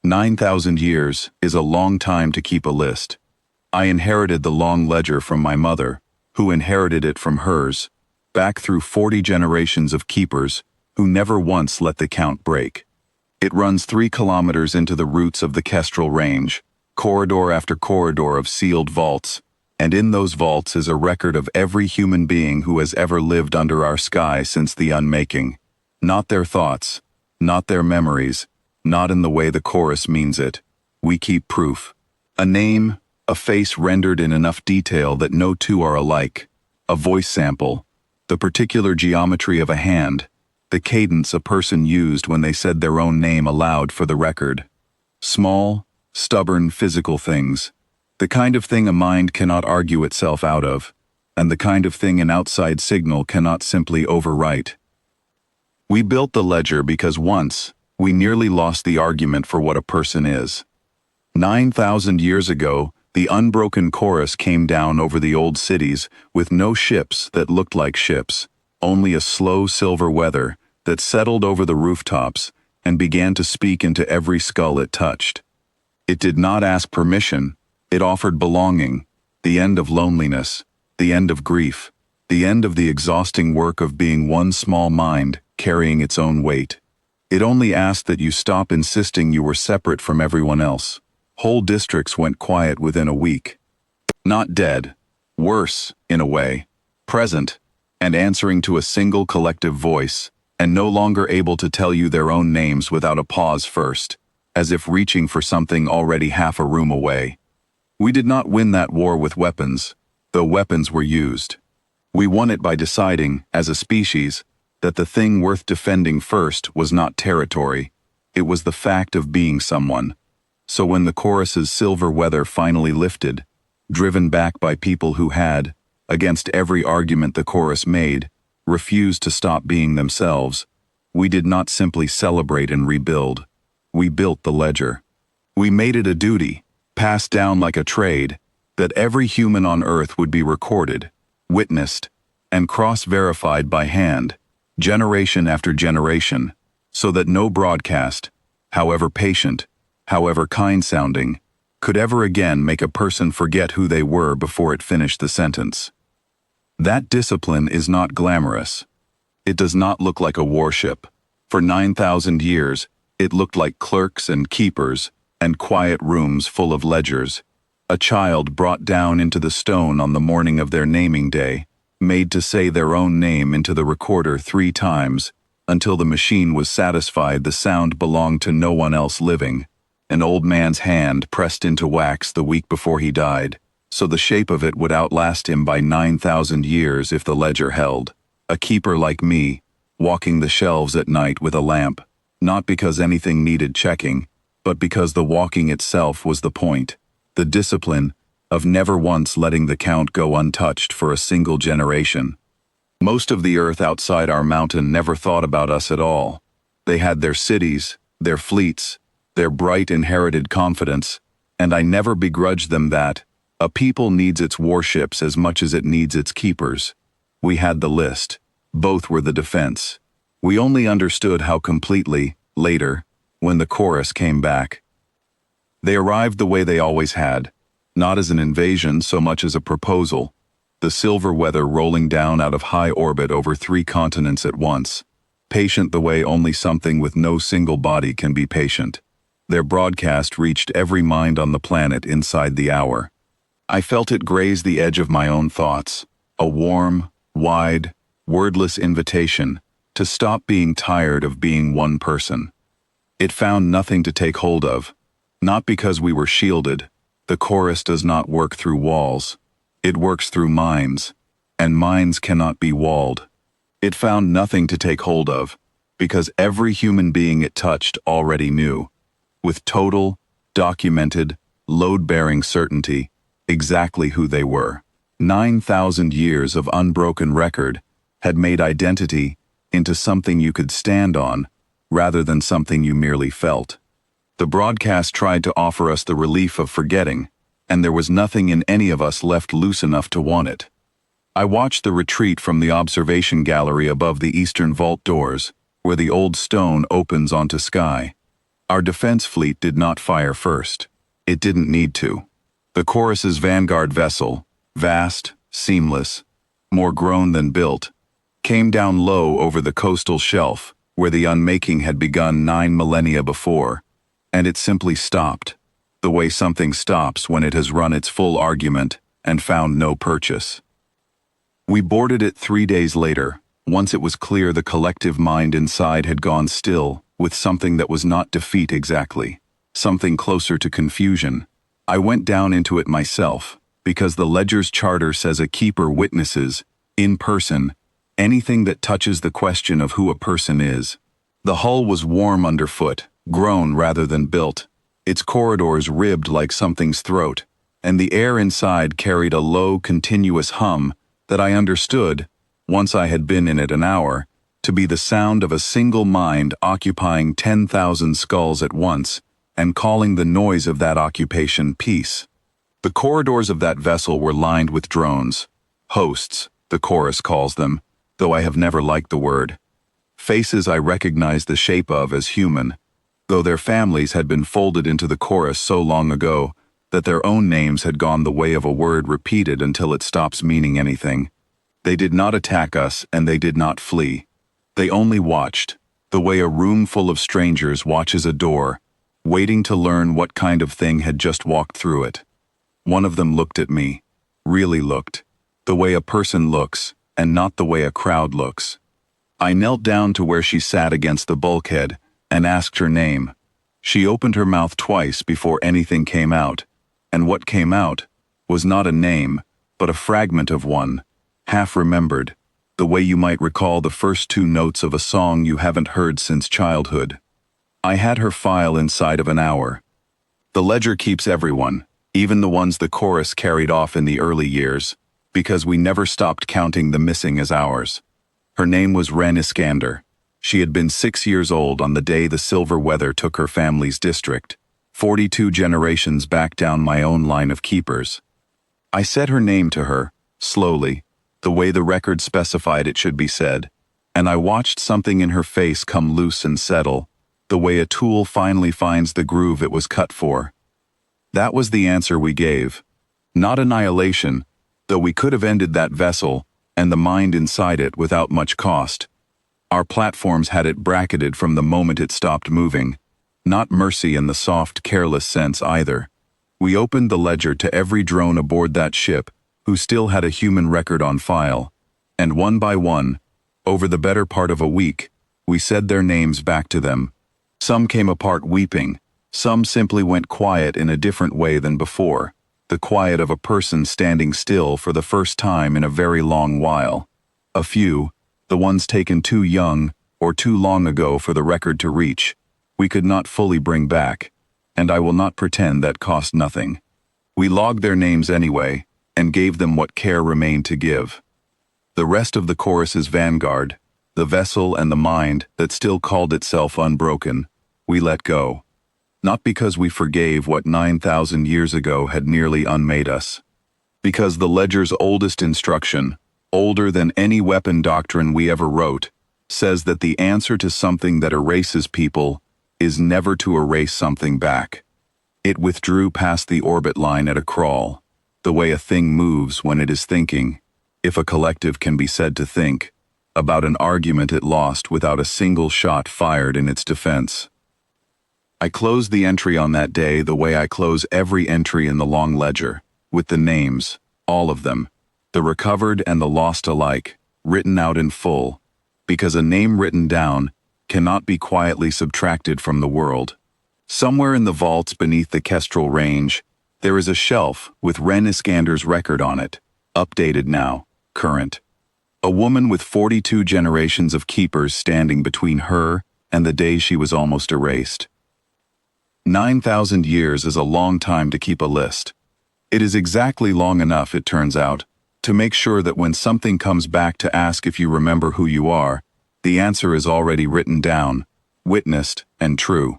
9,000 years is a long time to keep a list. I inherited the long ledger from my mother, who inherited it from hers, back through 40 generations of keepers who never once let the count break. It runs 3 kilometers into the roots of the Kestrel Range, corridor after corridor of sealed vaults, and in those vaults is a record of every human being who has ever lived under our sky since the Unmaking. Not their thoughts, not their memories, not in the way the chorus means it. We keep proof. A name, a face rendered in enough detail that no two are alike, a voice sample, the particular geometry of a hand, the cadence a person used when they said their own name aloud for the record. Small, stubborn physical things, the kind of thing a mind cannot argue itself out of, and the kind of thing an outside signal cannot simply overwrite. We built the ledger because once, we nearly lost the argument for what a person is. 9,000 years ago, the unbroken chorus came down over the old cities with no ships that looked like ships, only a slow silver weather that settled over the rooftops and began to speak into every skull it touched. It did not ask permission, it offered belonging, the end of loneliness, the end of grief, the end of the exhausting work of being one small mind carrying its own weight. It only asked that you stop insisting you were separate from everyone else. Whole districts went quiet within a week. Not dead, worse, in a way, present, and answering to a single collective voice, and no longer able to tell you their own names without a pause first, as if reaching for something already half a room away. We did not win that war with weapons, though weapons were used. We won it by deciding, as a species, that the thing worth defending first was not territory, it was the fact of being someone. So when the chorus's silver weather finally lifted, driven back by people who had, against every argument the chorus made, refused to stop being themselves, we did not simply celebrate and rebuild. We built the ledger. We made it a duty, passed down like a trade, that every human on Earth would be recorded, witnessed, and cross-verified by hand, generation after generation, so that no broadcast, however patient, however kind-sounding, could ever again make a person forget who they were before it finished the sentence. That discipline is not glamorous. It does not look like a warship. For 9,000 years, it looked like clerks and keepers and quiet rooms full of ledgers, a child brought down into the stone on the morning of their naming day, made to say their own name into the recorder 3 times, until the machine was satisfied the sound belonged to no one else living. An old man's hand pressed into wax the week before he died, so the shape of it would outlast him by 9,000 years if the ledger held. A keeper like me, walking the shelves at night with a lamp, not because anything needed checking, but because the walking itself was the point, the discipline of never once letting the count go untouched for a single generation. Most of the earth outside our mountain never thought about us at all. They had their cities, their fleets, their bright inherited confidence, and I never begrudged them that. A people needs its warships as much as it needs its keepers. We had the list. Both were the defense. We only understood how completely, later, when the chorus came back. They arrived the way they always had, not as an invasion so much as a proposal, the silver weather rolling down out of high orbit over 3 continents at once, patient the way only something with no single body can be patient. Their broadcast reached every mind on the planet inside the hour. I felt it graze the edge of my own thoughts, a warm, wide, wordless invitation to stop being tired of being one person. It found nothing to take hold of, not because we were shielded. The chorus does not work through walls. It works through minds, and minds cannot be walled. It found nothing to take hold of, because every human being it touched already knew, with total, documented, load-bearing certainty, exactly who they were. 9,000 years of unbroken record had made identity into something you could stand on, rather than something you merely felt. The broadcast tried to offer us the relief of forgetting, and there was nothing in any of us left loose enough to want it. I watched the retreat from the observation gallery above the eastern vault doors, where the old stone opens onto sky. Our defense fleet did not fire first. It didn't need to. The chorus's vanguard vessel, vast, seamless, more grown than built, came down low over the coastal shelf where the unmaking had begun 9 millennia before, and it simply stopped, the way something stops when it has run its full argument and found no purchase. We boarded it 3 days later, once it was clear the collective mind inside had gone still with something that was not defeat exactly, something closer to confusion. I went down into it myself, because the ledger's charter says a keeper witnesses, in person, anything that touches the question of who a person is. The hull was warm underfoot, grown rather than built, its corridors ribbed like something's throat, and the air inside carried a low, continuous hum that I understood, once I had been in it an hour, to be the sound of a single mind occupying 10,000 skulls at once and calling the noise of that occupation peace. The corridors of that vessel were lined with drones. Hosts, the chorus calls them, though I have never liked the word. Faces I recognized the shape of as human, though their families had been folded into the chorus so long ago that their own names had gone the way of a word repeated until it stops meaning anything. They did not attack us and they did not flee. They only watched, the way a room full of strangers watches a door, waiting to learn what kind of thing had just walked through it. One of them looked at me, really looked, the way a person looks, and not the way a crowd looks. I knelt down to where she sat against the bulkhead and asked her name. She opened her mouth twice before anything came out, and what came out was not a name, but a fragment of one, half remembered, the way you might recall the first 2 notes of a song you haven't heard since childhood. I had her file inside of an hour. The ledger keeps everyone, even the ones the chorus carried off in the early years, because we never stopped counting the missing as ours. Her name was Ren Iskander. She had been 6 years old on the day the silver weather took her family's district, 42 generations back down my own line of keepers. I said her name to her, slowly, the way the record specified it should be said, and I watched something in her face come loose and settle, the way a tool finally finds the groove it was cut for. That was the answer we gave. Not annihilation, though we could have ended that vessel and the mind inside it without much cost. Our platforms had it bracketed from the moment it stopped moving. Not mercy in the soft, careless sense either. We opened the ledger to every drone aboard that ship who still had a human record on file, and one by one, over the better part of a week, we said their names back to them. Some came apart weeping, some simply went quiet in a different way than before, the quiet of a person standing still for the first time in a very long while. A few, the ones taken too young or too long ago for the record to reach, we could not fully bring back, and I will not pretend that cost nothing. We logged their names anyway, and gave them what care remained to give. The rest of the chorus's vanguard, the vessel and the mind that still called itself unbroken, we let go. Not because we forgave what 9,000 years ago had nearly unmade us. Because the ledger's oldest instruction, older than any weapon doctrine we ever wrote, says that the answer to something that erases people is never to erase something back. It withdrew past the orbit line at a crawl, the way a thing moves when it is thinking, if a collective can be said to think, about an argument it lost without a single shot fired in its defense. I closed the entry on that day the way I close every entry in the long ledger, with the names, all of them, the recovered and the lost alike, written out in full, because a name written down cannot be quietly subtracted from the world. Somewhere in the vaults beneath the Kestrel Range, there is a shelf with Ren Iskander's record on it, updated now, current. A woman with 42 generations of keepers standing between her and the day she was almost erased. 9,000 years is a long time to keep a list. It is exactly long enough, it turns out, to make sure that when something comes back to ask if you remember who you are, the answer is already written down, witnessed, and true.